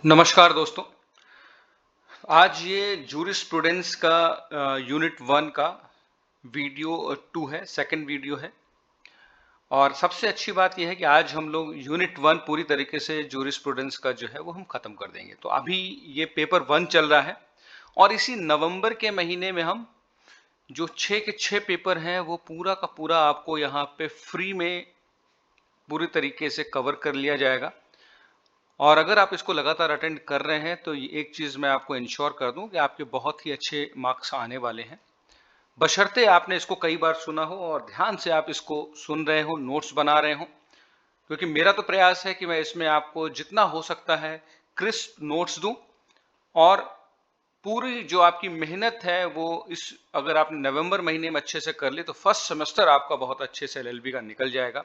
नमस्कार दोस्तों। आज ये जूरिस्प्रूडेंस का यूनिट 1 का वीडियो 2 है, सेकंड वीडियो है। और सबसे अच्छी बात ये है कि आज हम लोग यूनिट 1 पूरी तरीके से जूरिस्प्रूडेंस का जो है वो हम खत्म कर देंगे। तो अभी ये पेपर 1 चल रहा है और इसी नवंबर के महीने में हम जो 6 के 6 पेपर हैं वो पूरा का पूरा आपको यहाँ पे फ्री में पूरी तरीके से कवर कर लिया जाएगा। और अगर आप इसको लगातार अटेंड कर रहे हैं तो एक चीज़ मैं आपको इंश्योर कर दूं कि आपके बहुत ही अच्छे मार्क्स आने वाले हैं, बशर्ते आपने इसको कई बार सुना हो और ध्यान से आप इसको सुन रहे हो, नोट्स बना रहे हो। क्योंकि मेरा तो प्रयास है कि मैं इसमें आपको जितना हो सकता है क्रिस्प नोट्स दूं और पूरी जो आपकी मेहनत है वो इस अगर आपने नवंबर महीने में अच्छे से कर ली तो फर्स्ट सेमेस्टर आपका बहुत अच्छे से एलएलबी का निकल जाएगा।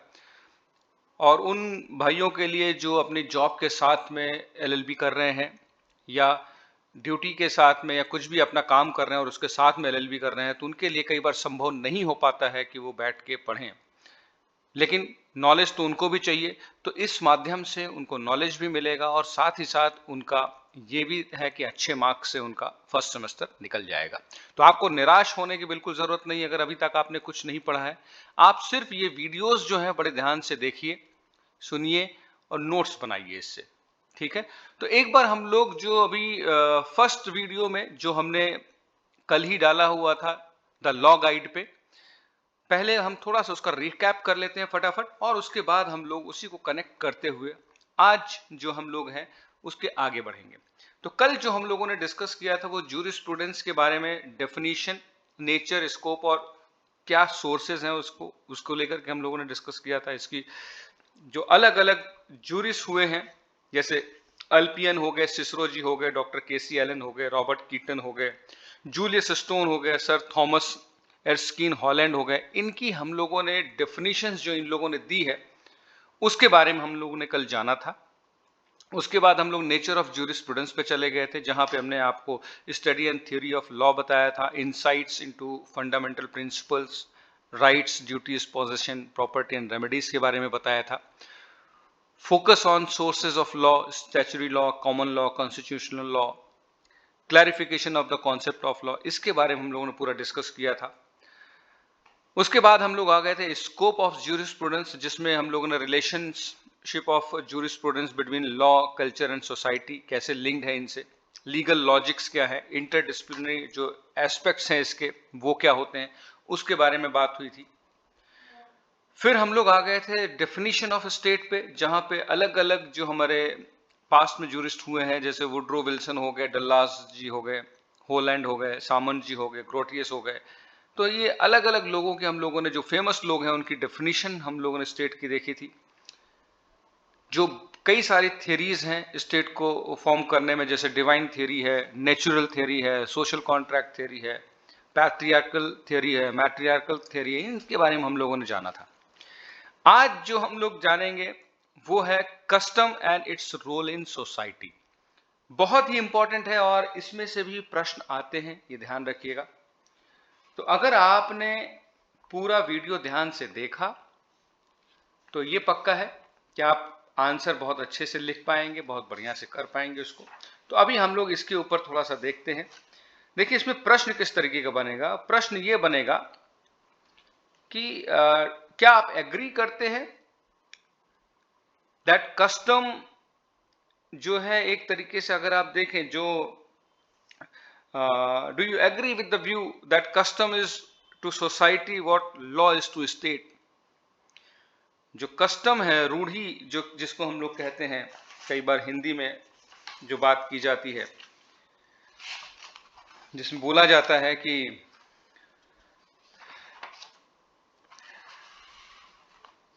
और उन भाइयों के लिए जो अपनी जॉब के साथ में एलएलबी कर रहे हैं या ड्यूटी के साथ में या कुछ भी अपना काम कर रहे हैं और उसके साथ में एलएलबी कर रहे हैं, तो उनके लिए कई बार संभव नहीं हो पाता है कि वो बैठ के पढ़ें, लेकिन नॉलेज तो उनको भी चाहिए। तो इस माध्यम से उनको नॉलेज भी मिलेगा और साथ ही साथ उनका ये भी है कि अच्छे मार्क्स से उनका फर्स्ट सेमेस्टर निकल जाएगा। तो आपको निराश होने की बिल्कुल जरूरत नहीं। अगर अभी तक आपने कुछ नहीं पढ़ा है, आप सिर्फ ये वीडियोस जो हैं बड़े ध्यान से देखिए, सुनिए और नोट्स बनाइए इससे, ठीक है। तो एक बार हम लोग जो अभी फर्स्ट वीडियो में जो हमने कल ही डाला हुआ था द लॉ गाइड पे, पहले हम थोड़ा सा उसका रिकैप कर लेते हैं फटाफट और उसके बाद हम लोग उसी को कनेक्ट करते हुए आज जो हम लोग हैं उसके आगे बढ़ेंगे। तो कल जो हम लोगों ने डिस्कस किया था वो जूरिस्प्रूडेंस के बारे में, डेफिनेशन, नेचर, स्कोप और क्या सोर्सेज हैं उसको उसको लेकर के हम लोगों ने डिस्कस किया था। इसकी जो अलग अलग जूरिस हुए हैं, जैसे अल्पियन हो गए, सिसरो जी हो गए, डॉक्टर केसी एलन हो गए, रॉबर्ट कीटन हो गए, जूलियस स्टोन हो गए, सर थॉमस एर्स्कीन हॉलैंड हो गए, इनकी हम लोगों ने डेफिनेशंस जो इन लोगों ने दी है उसके बारे में हम लोगों ने कल जाना था। उसके बाद हम लोग नेचर ऑफ जूरिस्प्रूडेंस पे चले गए थे, जहां पे हमने आपको study and theory of law बताया था, insights into fundamental principles, rights, duties, possession, property and remedies के बारे में बताया था। Focus on sources of law, statutory law, common law, constitutional law, clarification of the concept of law, इसके बारे में हम लोगों ने पूरा डिस्कस किया था। उसके बाद हम लोग आ गए थे स्कोप ऑफ जूरिस्प्रूडेंस, जिसमें हम लोगों ने relationship of jurisprudence between law, culture and society कैसे लिंक्ड है इनसे, लीगल लॉजिक्स क्या है, इंटरडिसिप्लिनरी जो एस्पेक्ट्स हैं इसके वो क्या होते हैं, उसके बारे में बात हुई थी। फिर हम लोग आ गए थे डेफिनेशन ऑफ स्टेट पे, जहां पे अलग अलग जो हमारे पास्ट में जूरिस्ट हुए हैं, जैसे वुड्रो विल्सन हो गए, डल्लास जी हो गए, होलैंड हो गए, सामंत जी हो गए, ग्रोटियस हो गए, तो ये अलग अलग लोगों के हम लोगों ने जो फेमस लोग हैं उनकी डेफिनेशन हम लोगों ने स्टेट की देखी थी। जो कई सारी थियरीज हैं स्टेट को फॉर्म करने में, जैसे डिवाइन थियरी है, नेचुरल थियरी है, सोशल कॉन्ट्रैक्ट थियरी है, पैट्रियार्कल थियरी है, मैट्रियार्कल थियरी है, इनके बारे में हम लोगों ने जाना था। आज जो हम लोग जानेंगे वो है custom and its role in society. बहुत ही इंपॉर्टेंट है और इसमें से भी प्रश्न आते हैं, ये ध्यान रखिएगा। तो अगर आपने पूरा वीडियो ध्यान से देखा तो ये पक्का है कि आप आंसर बहुत अच्छे से लिख पाएंगे, बहुत बढ़िया से कर पाएंगे उसको। तो अभी हम लोग इसके ऊपर थोड़ा सा देखते हैं। देखिए इसमें प्रश्न किस तरीके का बनेगा। प्रश्न ये बनेगा कि क्या आप एग्री करते हैं दैट कस्टम जो है एक तरीके से अगर आप देखें, जो do you agree with the view that custom is to society what law is to state. जो कस्टम है, रूढ़ी, जो जिसको हम लोग कहते हैं, कई बार हिंदी में जो बात की जाती है, जिसमें बोला जाता है कि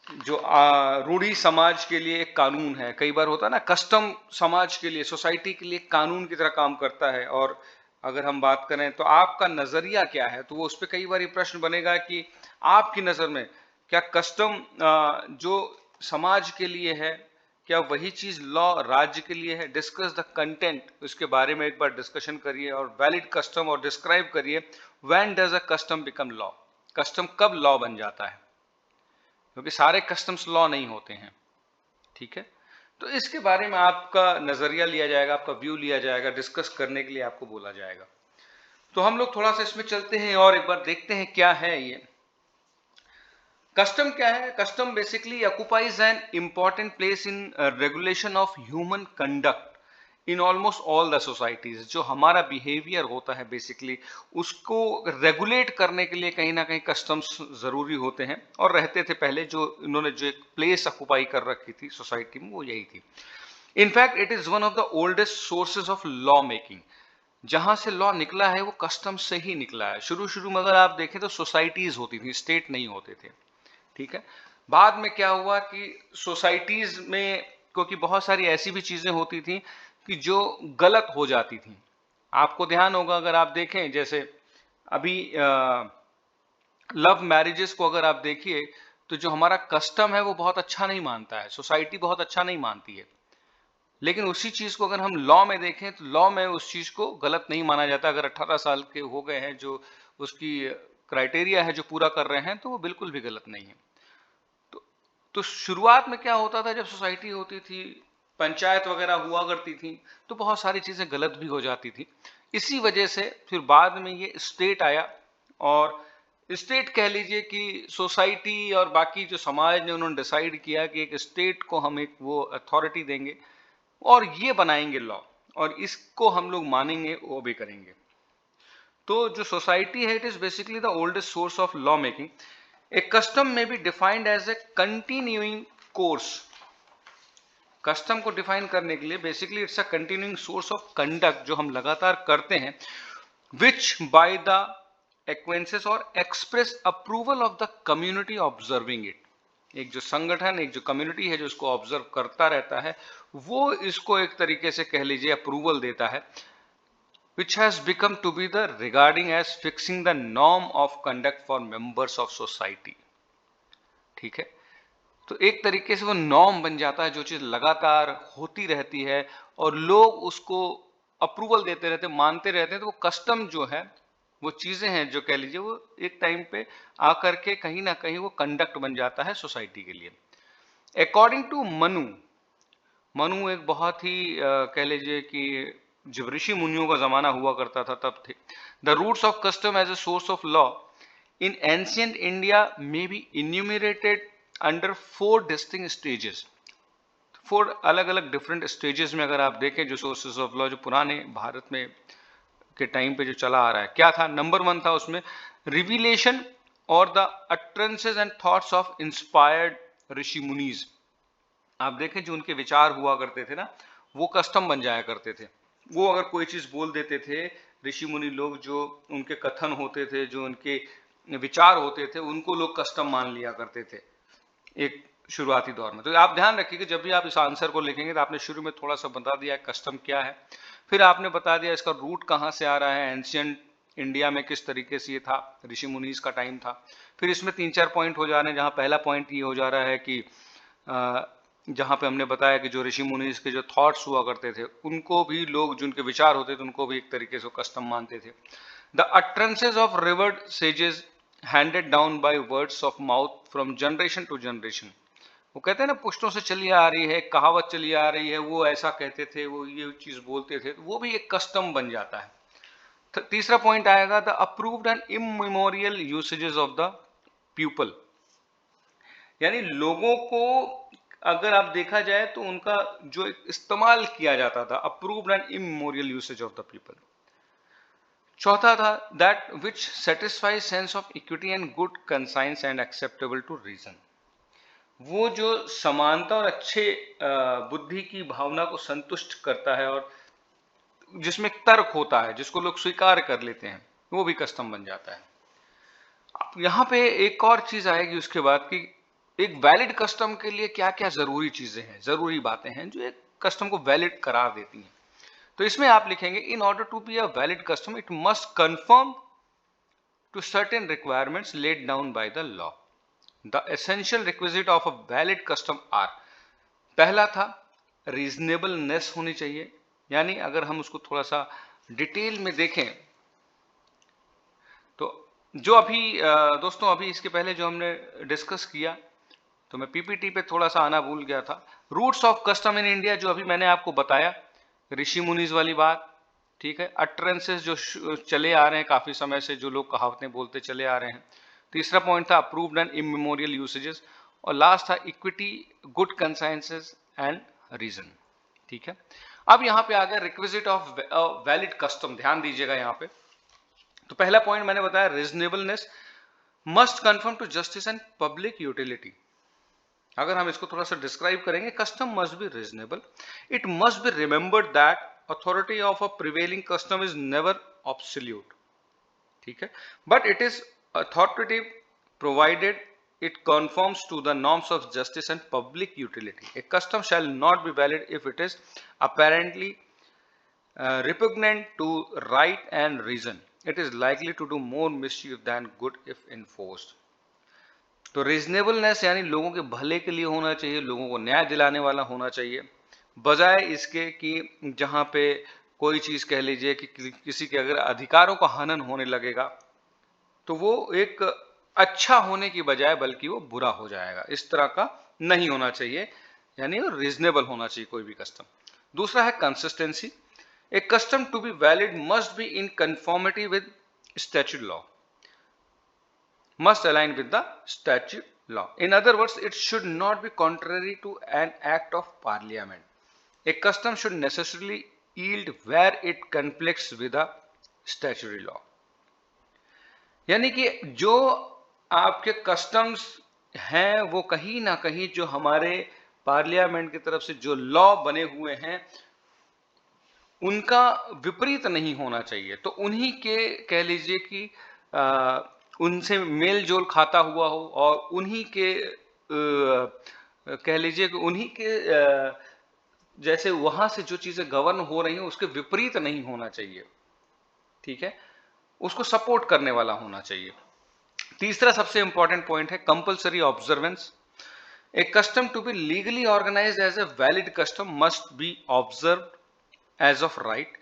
जो रूढ़ी समाज के लिए एक कानून है, कई बार होता है ना, कस्टम समाज के लिए, सोसाइटी के लिए कानून की तरह काम करता है। और अगर हम बात करें तो आपका नजरिया क्या है, तो वो उस पर कई बार ये प्रश्न बनेगा कि आपकी नजर में क्या कस्टम जो समाज के लिए है, क्या वही चीज लॉ राज्य के लिए है। डिस्कस द कंटेंट, उसके बारे में एक बार डिस्कशन करिए और वैलिड कस्टम और डिस्क्राइब करिए when does a custom become law. Custom कब लॉ बन जाता है, क्योंकि सारे कस्टम्स लॉ नहीं होते हैं, ठीक है। तो इसके बारे में आपका नजरिया लिया जाएगा, आपका व्यू लिया जाएगा, डिस्कस करने के लिए आपको बोला जाएगा। तो हम लोग थोड़ा सा इसमें चलते हैं और एक बार देखते हैं क्या है ये कस्टम। क्या है custom? Basically occupies an important place in regulation of human conduct in almost all the societies. जो हमारा बिहेवियर होता है बेसिकली उसको रेगुलेट करने के लिए कहीं ना कहीं कस्टम्स जरूरी होते हैं और रहते थे पहले। जो इन्होंने जो एक प्लेस ऑक्युपाई कर रखी थी सोसाइटी में वो यही थी। In fact it is one of the oldest sources of law making. जहां से लॉ निकला है वो कस्टम से ही निकला है। शुरू शुरू में अगर आप देखें तो सोसाइटीज होती थी, स्टेट नहीं होते थे, ठीक है। बाद में क्या हुआ कि सोसाइटीज में क्योंकि बहुत सारी ऐसी भी चीजें होती थी कि जो गलत हो जाती थी। आपको ध्यान होगा अगर आप देखें जैसे अभी लव मैरिजेस को अगर आप देखिए तो जो हमारा कस्टम है वो बहुत अच्छा नहीं मानता है, सोसाइटी बहुत अच्छा नहीं मानती है। लेकिन उसी चीज को अगर हम लॉ में देखें तो लॉ में उस चीज को गलत नहीं माना जाता। अगर 18 साल के हो गए हैं, जो उसकी क्राइटेरिया है जो पूरा कर रहे हैं, तो वो बिल्कुल भी गलत नहीं है। तो शुरुआत में क्या होता था, जब सोसाइटी होती थी, पंचायत वगैरह हुआ करती थी, तो बहुत सारी चीजें गलत भी हो जाती थी। इसी वजह से फिर बाद में ये स्टेट आया और स्टेट कह लीजिए कि सोसाइटी और बाकी जो समाज ने उन्होंने डिसाइड किया कि एक स्टेट को हम एक वो अथॉरिटी देंगे और ये बनाएंगे लॉ और इसको हम लोग मानेंगे, वो भी करेंगे। तो जो सोसाइटी है it is basically the oldest source of law making. A custom may be defined as a continuing course. Custom को डिफाइन करने के लिए basically it's a continuing source of conduct जो हम लगातार करते हैं, विच बाय द एक्वेंसेस और express approval of the community observing it. एक जो संगठन, एक जो कम्युनिटी है जो इसको ऑब्जर्व करता रहता है, वो इसको एक तरीके से कह लीजिए अप्रूवल देता है, which has become to be the regarding as fixing the norm of conduct for members of society। ठीक है, तो एक तरीके से वो नॉर्म बन जाता है, जो चीज लगातार होती रहती है और लोग उसको अप्रूवल देते रहते, मानते रहते हैं। तो वो कस्टम जो है, वो चीजें हैं जो कह लीजिए वो एक टाइम पे आकर के कहीं ना कहीं वो कंडक्ट बन जाता है सोसाइटी के लिए। अकॉर्डिंग टू मनु, मनु एक बहुत ही कह लीजिए कि जब ऋषि मुनियों का जमाना हुआ करता था तब थे। The roots of custom as a source of law in ancient India may be enumerated under 4 distinct stages. 4 अलग अलग डिफरेंट स्टेजेस में अगर आप देखें जो सोर्सेस ऑफ लॉ जो पुराने भारत में के टाइम पे जो चला आ रहा है, क्या था? नंबर 1 था उसमें रिविलेशन और the utterances and thoughts of inspired rishi munis. आप देखें जो उनके विचार हुआ करते थे ना, वो कस्टम बन जाया करते थे। वो अगर कोई चीज बोल देते थे, ऋषि मुनि लोग जो उनके कथन होते थे, जो उनके विचार होते थे, उनको लोग कस्टम मान लिया करते थे एक शुरुआती दौर में। तो आप ध्यान रखिए कि जब भी आप इस आंसर को लिखेंगे तो आपने शुरू में थोड़ा सा बता दिया कस्टम क्या है, फिर आपने बता दिया इसका रूट कहाँ से आ रहा है, एंशियंट इंडिया में किस तरीके से ये था, ऋषि मुनीस का टाइम था। फिर इसमें 3-4 पॉइंट हो जा रहे हैं, जहाँ पहला पॉइंट ये हो जा रहा है कि जहाँ पे हमने बताया कि जो ऋषि मुनीस के जो थॉट्स हुआ करते थे, उनको भी लोग, जो उनके विचार होते थे, उनको भी एक तरीके से कस्टम मानते थे। The utterances of revered sages handed down by words of mouth from generation to generation. वो कहते हैं ना, पुश्तों से चली आ रही है, कहावत चली आ रही है, वो ऐसा कहते थे, वो ये चीज बोलते थे, वो भी एक कस्टम बन जाता है। तीसरा पॉइंट आएगा the approved and immemorial usages of the people. यानी लोगों को अगर आप देखा जाए तो उनका जो इस्तेमाल किया जाता था, approved and immemorial usage of the people. चौथा था that which satisfies sense of equity and good conscience and acceptable to reason. वो जो समानता और अच्छे बुद्धि की भावना को संतुष्ट करता है और जिसमें तर्क होता है, जिसको लोग स्वीकार कर लेते हैं, वो भी कस्टम बन जाता है। यहाँ पे एक और चीज आएगी उसके बाद कि एक वैलिड कस्टम के लिए क्या क्या जरूरी चीजें हैं, जरूरी बातें हैं जो एक कस्टम को वैलिड करार देती हैं। तो इसमें आप लिखेंगे in order to be a valid custom it must conform to certain requirements laid down by the law. The essential requisite of a valid custom are, पहला था रीजनेबलनेस होनी चाहिए। यानी अगर हम उसको थोड़ा सा डिटेल में देखें तो जो अभी दोस्तों अभी इसके पहले जो हमने डिस्कस किया, तो मैं पीपीटी पे थोड़ा सा आना भूल गया था। Roots of custom in India, जो अभी मैंने आपको बताया, ऋषि मुनीज वाली बात, ठीक है। अटरेंसेस जो चले आ रहे हैं काफी समय से, जो लोग कहावतें बोलते चले आ रहे हैं। तीसरा पॉइंट था अप्रूव्ड एंड इमेमोरियल यूसेजेस, और लास्ट था इक्विटी, गुड कंसाइंसेस एंड रीजन, ठीक है। अब यहां पे आ गया रिक्विजिट ऑफ वैलिड कस्टम, ध्यान दीजिएगा यहां पे। तो पहला पॉइंट मैंने बताया reasonableness, must conform to justice and public utility. अगर हम इसको थोड़ा सा डिस्क्राइब करेंगे, custom must be reasonable, it must be remembered that authority of a prevailing custom is never absolute, ठीक है, but it is authoritative provided it conforms to the norms of justice and public utility. A custom shall not be valid if it is apparently repugnant to right and reason. It is likely to do more mischief than good if enforced. तो reasonableness यानी लोगों के भले के लिए होना चाहिए, लोगों को न्याय दिलाने वाला होना चाहिए, बजाय इसके कि जहां पे कोई चीज कह लीजिए कि किसी के अगर अधिकारों का हनन होने लगेगा तो वो एक अच्छा होने की बजाय बल्कि वो बुरा हो जाएगा। इस तरह का नहीं होना चाहिए, यानी वो रीजनेबल होना चाहिए कोई भी कस्टम। दूसरा है consistency, a custom to be valid must be in conformity with statute law, must align with the statute law. In other words, it should not be contrary to an act of parliament. A custom should necessarily yield where it conflicts with the statutory law. यानी कि जो आपके customs हैं वो कहीं ना कहीं जो हमारे पार्लियामेंट की तरफ से जो लॉ बने हुए हैं उनका विपरीत नहीं होना चाहिए। तो उन्हीं के कह लीजिए कि उनसे मेल जोल खाता हुआ हो और उन्हीं के कह लीजिए कि उन्हीं के जैसे वहां से जो चीजें गवर्न हो रही हैं उसके विपरीत नहीं होना चाहिए, ठीक है, उसको सपोर्ट करने वाला होना चाहिए। तीसरा सबसे इंपॉर्टेंट पॉइंट है compulsory observance. A custom to be legally organised as a valid custom must be observed as of right.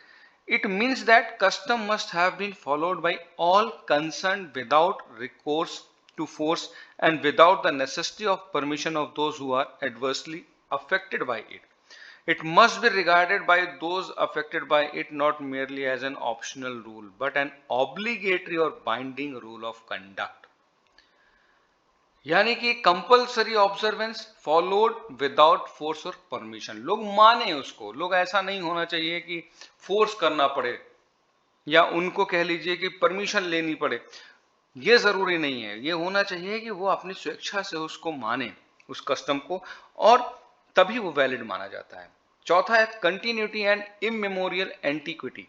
It means that custom must have been followed by all concerned without recourse to force and without the necessity of permission of those who are adversely affected by it. It must be regarded by those affected by it not merely as an optional rule but an obligatory or binding rule of conduct. यानी कि compulsory observance followed without force और permission, लोग माने उसको, लोग ऐसा नहीं होना चाहिए कि फोर्स करना पड़े या उनको कह लीजिए कि परमिशन लेनी पड़े, ये जरूरी नहीं है। ये होना चाहिए कि वो अपनी स्वेच्छा से उसको माने उस कस्टम को, और तभी वो वैलिड माना जाता है। चौथा है कंटिन्यूटी एंड इमेमोरियल एंटीक्विटी।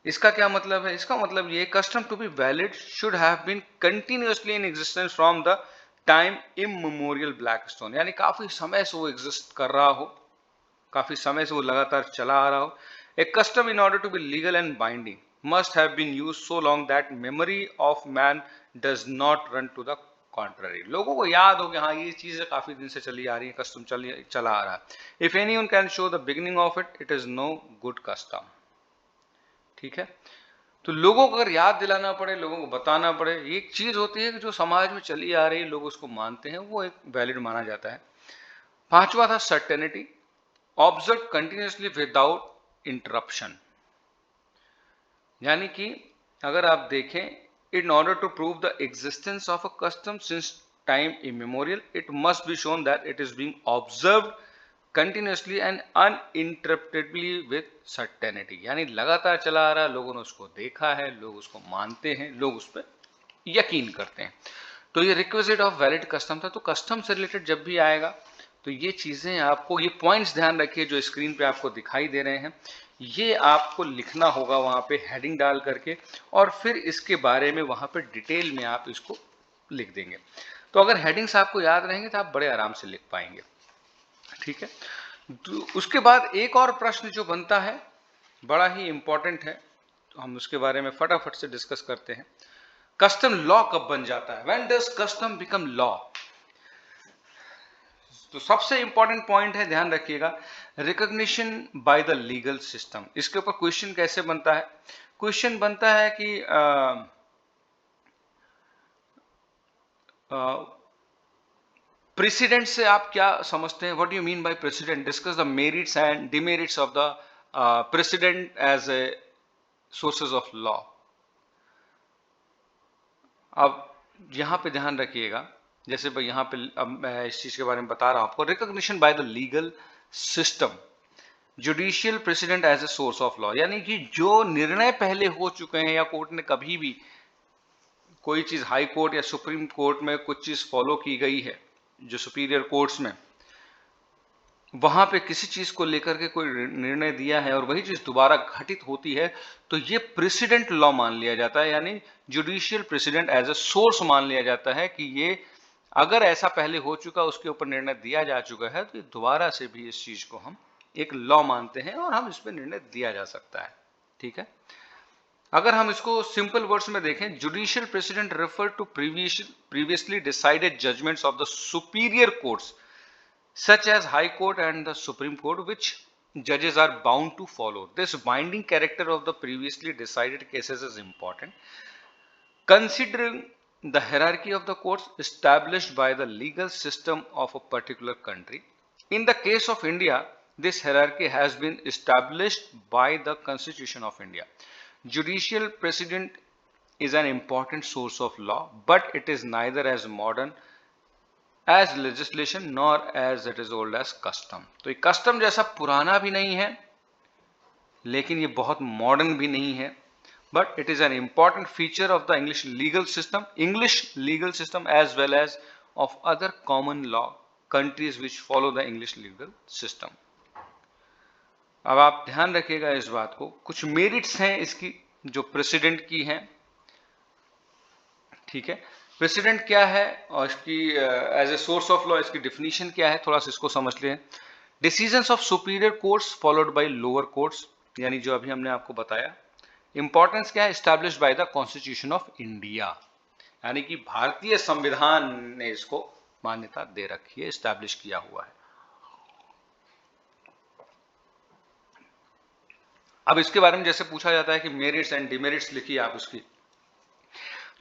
इसका क्या मतलब है? इसका मतलब ये custom to be valid should have been continuously in existence from the time immemorial Blackstone, यानी काफी समय से वो एग्जिस्ट कर रहा हो, काफी समय से वो लगातार चला आ रहा हो। A custom in order to be legal and binding must have been used so long that memory of man does not run to the contrary. लोगों को याद हो कि हाँ ये चीजें काफी दिन से चली आ रही है, कस्टम चला आ रहा है। If anyone can show the beginning of it, it is no good custom, ठीक है। तो लोगों को अगर याद दिलाना पड़े, लोगों को बताना पड़े, एक चीज होती है कि जो समाज में चली आ रही है, लोग उसको मानते हैं, वो एक वैलिड माना जाता है। पांचवा था certainty, observe continuously without interruption, यानी कि अगर आप देखें, in order to prove the existence of a custom since time immemorial it must be shown that it is being observed continuously and uninterruptedly with certainty, यानी लगातार चला आ रहा है, लोगों ने उसको देखा है, लोग उसको मानते हैं, लोग उस पर यकीन करते हैं। तो ये रिक्विजिट ऑफ वैलिड कस्टम था। तो कस्टम से रिलेटेड जब भी आएगा तो ये चीजें आपको, ये पॉइंट्स ध्यान रखिए जो स्क्रीन पे आपको दिखाई दे रहे हैं, ये आपको लिखना होगा वहां पे हेडिंग डाल करके, और फिर इसके बारे में वहां पे डिटेल में आप इसको लिख देंगे। तो अगर हेडिंग्स आपको याद रहेंगे तो आप बड़े आराम से लिख पाएंगे, ठीक है। तो उसके बाद एक और प्रश्न जो बनता है बड़ा ही इंपॉर्टेंट है, तो हम उसके बारे में फटाफट से डिस्कस करते हैं। कस्टम लॉ कब बन जाता है? When does custom become law? तो सबसे इंपॉर्टेंट पॉइंट है, ध्यान रखिएगा, recognition by the legal system. इसके ऊपर क्वेश्चन कैसे बनता है? क्वेश्चन बनता है कि प्रेसिडेंट से आप क्या समझते हैं? What do you mean by precedent? Discuss the merits and demerits of the precedent as a sources of law. अब यहां पे ध्यान रखिएगा, जैसे भाई यहां पे अब मैं इस चीज के बारे में बता रहा हूं आपको। Recognition by the legal system judicial precedent as a source of law, यानी कि जो निर्णय पहले हो चुके हैं या कोर्ट ने कभी भी कोई चीज हाई कोर्ट या सुप्रीम कोर्ट में कुछ चीज फॉलो की गई है, जो सुपीरियर कोर्ट्स में वहां पे किसी चीज को लेकर के कोई निर्णय दिया है और वही चीज दोबारा घटित होती है, तो ये प्रेसिडेंट लॉ मान लिया जाता है, यानी judicial precedent as a source मान लिया जाता है कि ये अगर ऐसा पहले हो चुका, उसके ऊपर निर्णय दिया जा चुका है, तो दोबारा से भी इस चीज को हम एक लॉ मानते हैं और हम इस पर निर्णय दिया जा सकता है। ठीक है, अगर हम इसको सिंपल वर्ड्स में देखें, judicial precedent refer to previously decided judgments of the superior courts such as High Court and the Supreme Court, which judges are bound to follow. This binding character of the previously decided cases is important, considering the hierarchy of the courts established by the legal system of a particular country. In the case of India, this hierarchy has been established by the Constitution of India. Judicial precedent is an important source of law, but it is neither as modern as legislation nor as it is old as custom. तो ये custom जैसा पुराना भी नहीं है, लेकिन ये बहुत मॉडर्न भी नहीं है, but it is an important feature of the English legal system as well as of other common law countries which follow the English legal system. अब आप ध्यान रखिएगा इस बात को, कुछ मेरिट्स हैं इसकी जो प्रेसिडेंट की हैं। ठीक है, प्रेसिडेंट क्या है और इसकी as a source of law इसकी डेफिनेशन क्या है, थोड़ा सा इसको समझ लें। Decisions of superior courts followed by lower courts, यानी जो अभी हमने आपको बताया। इंपॉर्टेंस क्या है, established by the constitution of India, यानी कि भारतीय संविधान ने इसको मान्यता दे रखी है, एस्टैब्लिश किया हुआ है। अब इसके बारे में जैसे पूछा जाता है कि मेरिट्स एंड डिमेरिट्स लिखिए आप उसकी,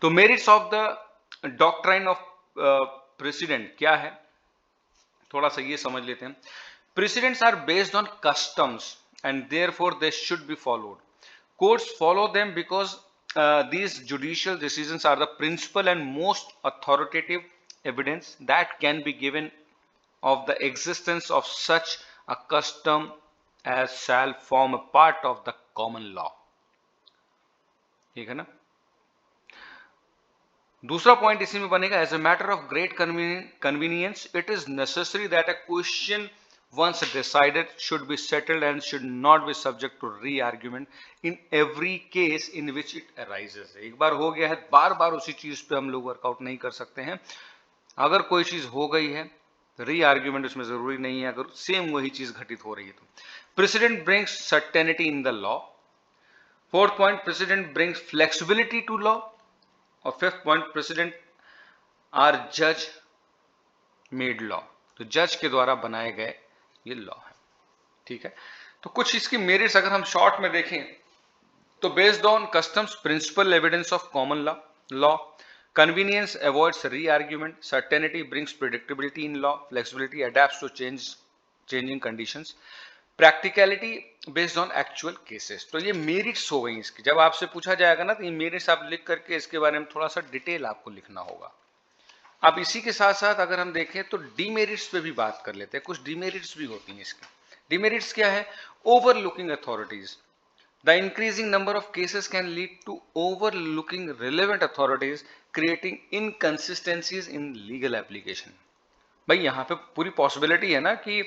तो merits of the doctrine of precedent क्या है, थोड़ा सा ये समझ लेते हैं। Precedents are based on customs and therefore they should be followed. Courts follow them because these judicial decisions are the principal and most authoritative evidence that can be given of the existence of such a custom as shall form a part of the common law. ठीक है ना। दूसरा point इसी में बनेगा, as a matter of great convenience it is necessary that a question once decided should be settled and should not be subject to re-argument in every case in which it arises. एक बार हो गया है, बार बार उसी चीज पे हम लोग workout नहीं कर सकते हैं। अगर कोई चीज हो गई है, री आर्ग्यूमेंट उसमें जरूरी नहीं है, अगर सेम वही चीज घटित हो रही है तो। Precedent brings certainty in the law. Fourth point, precedent brings flexibility to law. और फिफ्थ पॉइंट, प्रेसिडेंट आर जज मेड लॉ, तो जज के द्वारा बनाए गए ये लॉ है। ठीक है, तो कुछ इसकी मेरिट्स अगर हम शॉर्ट में देखें तो based on customs principle evidence of common law, convenience avoids re argument, certainty brings predictability in law, flexibility adapts to changing conditions, practicality based on actual cases. तो ये मेरिट्स हो गई इसकी। जब आपसे पूछा जाएगा ना तो ये मेरिट्स आप लिख करके इसके बारे में थोड़ा सा डिटेल आपको लिखना होगा। अब इसी के साथ साथ अगर हम देखें तो डीमेरिट्स पे भी बात कर लेते हैं। कुछ डीमेरिट्स भी होती हैं इसकी। डीमेरिट्स क्या है, overlooking authorities. The increasing number of cases can lead to overlooking relevant authorities, creating inconsistencies in legal application. भाई यहाँ पे पूरी पॉसिबिलिटी है ना कि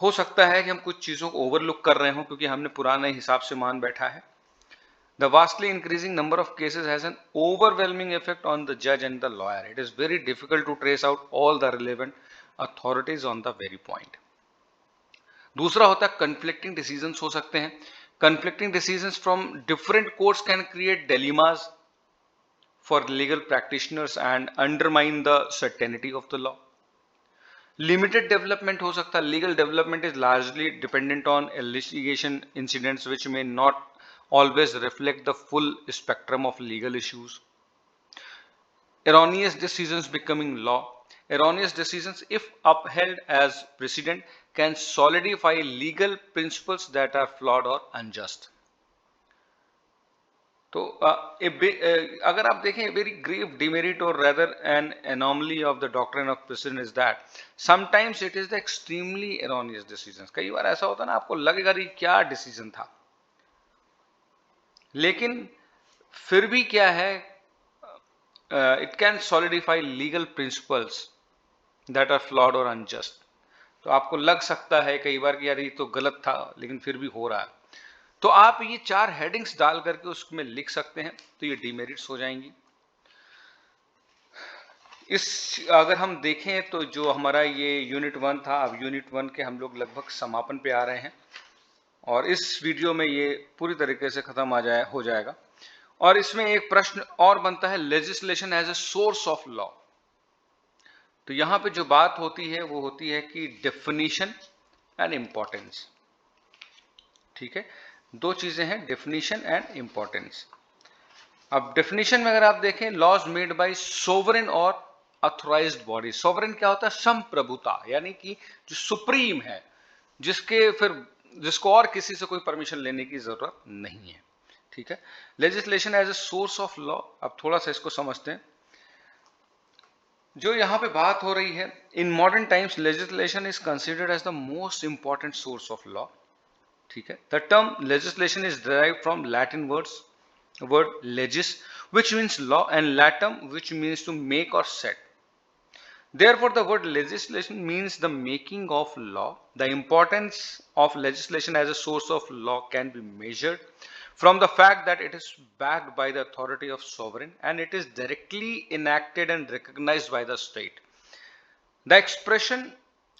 हो सकता है कि हम कुछ चीजों को ओवरलुक कर रहे हो क्योंकि हमने पुराने हिसाब से मान बैठा है। The vastly increasing number of cases has an overwhelming effect on the judge and the lawyer. It is very difficult to trace out all the relevant authorities on the very point. दूसरा होता है conflicting decisions हो सकते हैं। Conflicting decisions from different courts can create dilemmas for legal practitioners and undermine the certainty of the law. Limited development हो सकता है। Legal development is largely dependent on litigation incidents which may not always reflect the full spectrum of legal issues. erroneous decisions becoming law. Erroneous decisions, if upheld as precedent, can solidify legal principles that are flawed or unjust. तो अगर आप देखें, very grave demerit और rather an anomaly of the doctrine of precedent is that sometimes it is the extremely erroneous decision. कई बार ऐसा होता है ना, आपको लगेगा ये क्या डिसीजन था, लेकिन फिर भी क्या है, it can solidify legal principles that are flawed और अनजस्ट. तो आपको लग सकता है कई बार कि यार ये तो गलत था, लेकिन फिर भी हो रहा है. तो आप ये 4 हेडिंग्स डाल करके उसमें लिख सकते हैं, तो ये डिमेरिट्स हो जाएंगी. अगर हम देखें तो जो हमारा ये यूनिट 1 था, अब यूनिट 1 के हम लोग लगभग समापन पे आ रहे हैं, और इस वीडियो में ये पूरी तरीके से खत्म हो जाएगा. और इसमें एक प्रश्न और बनता है, legislation as a source of law. तो यहां पे जो बात होती है वो होती है कि डेफिनेशन एंड इंपॉर्टेंस. ठीक है, 2 चीजें हैं, डेफिनेशन एंड इंपॉर्टेंस. अब डेफिनेशन में अगर आप देखें, लॉज मेड बाय सोवरेन और ऑथराइज्ड बॉडी. सोवरेन क्या होता है? संप्रभुता, यानी कि जो सुप्रीम है, जिसको और किसी से कोई परमिशन लेने की जरूरत नहीं है. ठीक है, legislation as a source of law. अब थोड़ा सा इसको समझते हैं. जो यहां पे बात हो रही है, in modern times legislation is considered as the most important source of law. ठीक है, the term legislation is derived from Latin word legis, which means law, and latum, which means to make or set. Therefore, the word legislation means the making of law. The importance of legislation as a source of law can be measured from the fact that it is backed by the authority of sovereign and it is directly enacted and recognized by the state. The expression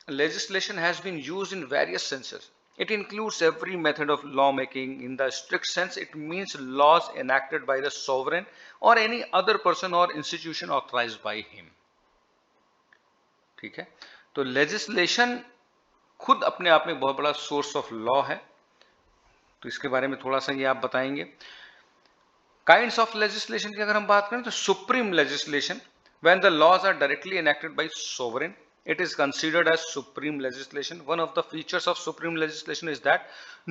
legislation has been used in various senses. It includes every method of lawmaking. In the strict sense, it means laws enacted by the sovereign or any other person or institution authorized by him. ठीक है, तो legislation खुद अपने आप में बहुत बड़ा source of law है. तो इसके बारे में थोड़ा सा ये आप बताएंगे. काइंड्स ऑफ लेजिस्लेशन की अगर हम बात करें, तो supreme legislation, when the laws are directly enacted by sovereign, it is considered as supreme legislation. One of the features of supreme legislation is that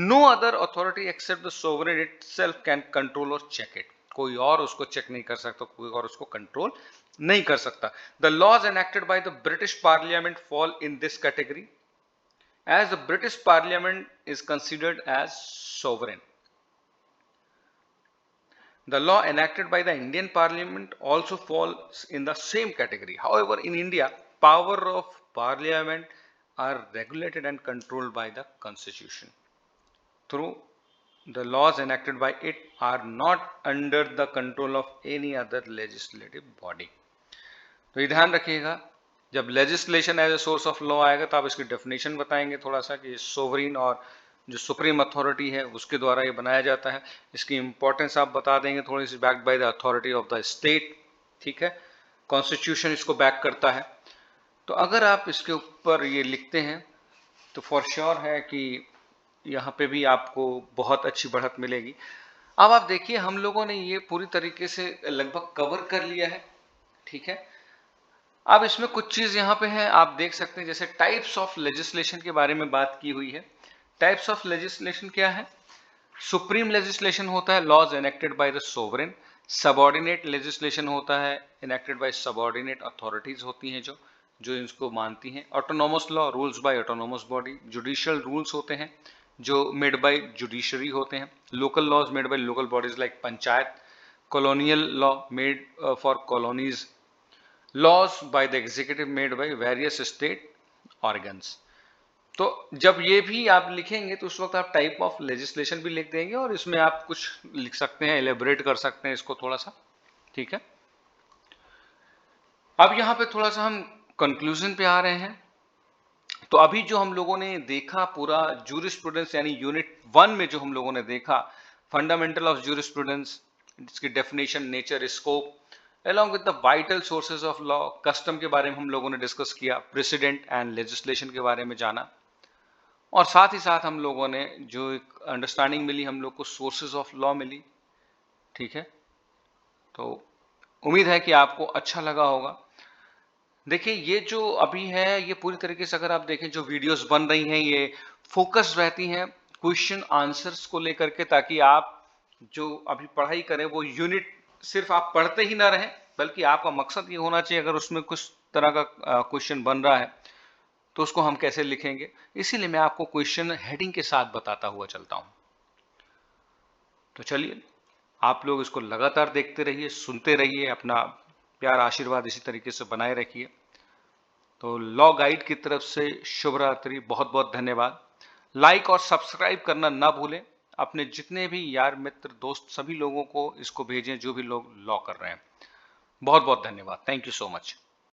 no other authority except the sovereign itself can control or check it. कोई और उसको check नहीं कर सकता, कोई और उसको control नहीं कर सकता. The laws enacted by the British Parliament fall in this category, as the British Parliament is considered as sovereign. The law enacted by the Indian Parliament also falls in the same category. However, in India, power of parliament are regulated and controlled by the constitution. Through the laws enacted by it are not under the control of any other legislative body. तो ये ध्यान रखिएगा, जब legislation as a source of law आएगा तो आप इसकी definition बताएंगे थोड़ा सा, कि सोवरीन और जो सुप्रीम अथॉरिटी है उसके द्वारा ये बनाया जाता है. इसकी इंपॉर्टेंस आप बता देंगे थोड़ी सी, backed by the authority of the state. ठीक है, कॉन्स्टिट्यूशन इसको बैक करता है. तो अगर आप इसके ऊपर ये लिखते हैं तो फॉर श्योर है कि यहाँ पे भी आपको बहुत अच्छी बढ़त मिलेगी. अब आप देखिए, हम लोगों ने ये पूरी तरीके से लगभग कवर कर लिया है. ठीक है, अब इसमें कुछ चीज यहाँ पे है, आप देख सकते हैं. जैसे टाइप्स ऑफ लेजिस्लेशन के बारे में बात की हुई है. टाइप्स ऑफ लेजिस्लेशन क्या है? सुप्रीम लेजिस्लेशन होता है, laws enacted by the sovereign. Subordinate legislation होता है, एनेक्टेड बाय सबऑर्डिनेट अथॉरिटीज होती हैं जो इसको मानती हैं. Autonomous law, rules by autonomous body. Judicial rules होते हैं जो मेड बाय जुडिशरी होते हैं. Local laws made by local bodies like panchayat. Colonial law made for colonies. Laws by the executive made by various state organs. तो जब ये भी आप लिखेंगे तो उस वक्त आप टाइप ऑफ लेजिस्लेशन भी लिख देंगे, और इसमें आप कुछ लिख सकते हैं, एलेबोरेट कर सकते हैं इसको थोड़ा सा. ठीक है, अब यहां पे थोड़ा सा हम कंक्लूजन पे आ रहे हैं. तो अभी जो हम लोगों ने देखा पूरा जूरिस्प्रूडेंस, यानी यूनिट 1 में जो हम लोगों ने देखा, फंडामेंटल ऑफ जूरिस्प्रूडेंस, इसकी definition, nature, scope, along with the vital sources of law, custom के बारे में हम लोगों ने डिस्कस किया, प्रेसिडेंट एंड लेजिस्लेशन के बारे में जाना, और साथ ही साथ हम लोगों ने जो एक अंडरस्टैंडिंग मिली, हम लोग को सोर्सेज ऑफ लॉ मिली. ठीक है, तो उम्मीद है कि आपको अच्छा लगा होगा। देखिए, ये जो अभी है, ये पूरी तरीके से अगर आप देखें जो वीडियोस बन रही हैं, ये फ़ोकस्ड रहती हैं क्वेश्चन आंसर्स को लेकर के, ताकि आप जो अभी पढ़ाई करें वो यूनिट सिर्फ आप पढ़ते ही ना रहें, बल्कि आपका मकसद ये होना चाहिए, अगर उसमें कुछ तरह का क्वेश्चन बन रहा है तो उसको हम कैसे लिखेंगे। इसीलिए मैं आपको क्वेश्चन हेडिंग के साथ बताता हुआ चलता हूं। तो चलिए, आप लोग इसको लगातार देखते रहिए, सुनते रहिए, अपना प्यार आशीर्वाद इसी तरीके से बनाए रखिए। तो लॉ गाइड की तरफ से शुभ रात्रि, बहुत बहुत धन्यवाद। लाइक और सब्सक्राइब करना ना भूलें। अपने जितने भी यार मित्र दोस्त सभी लोगों को इसको भेजें जो भी लोग लॉ कर रहे हैं। बहुत बहुत धन्यवाद। Thank you so much.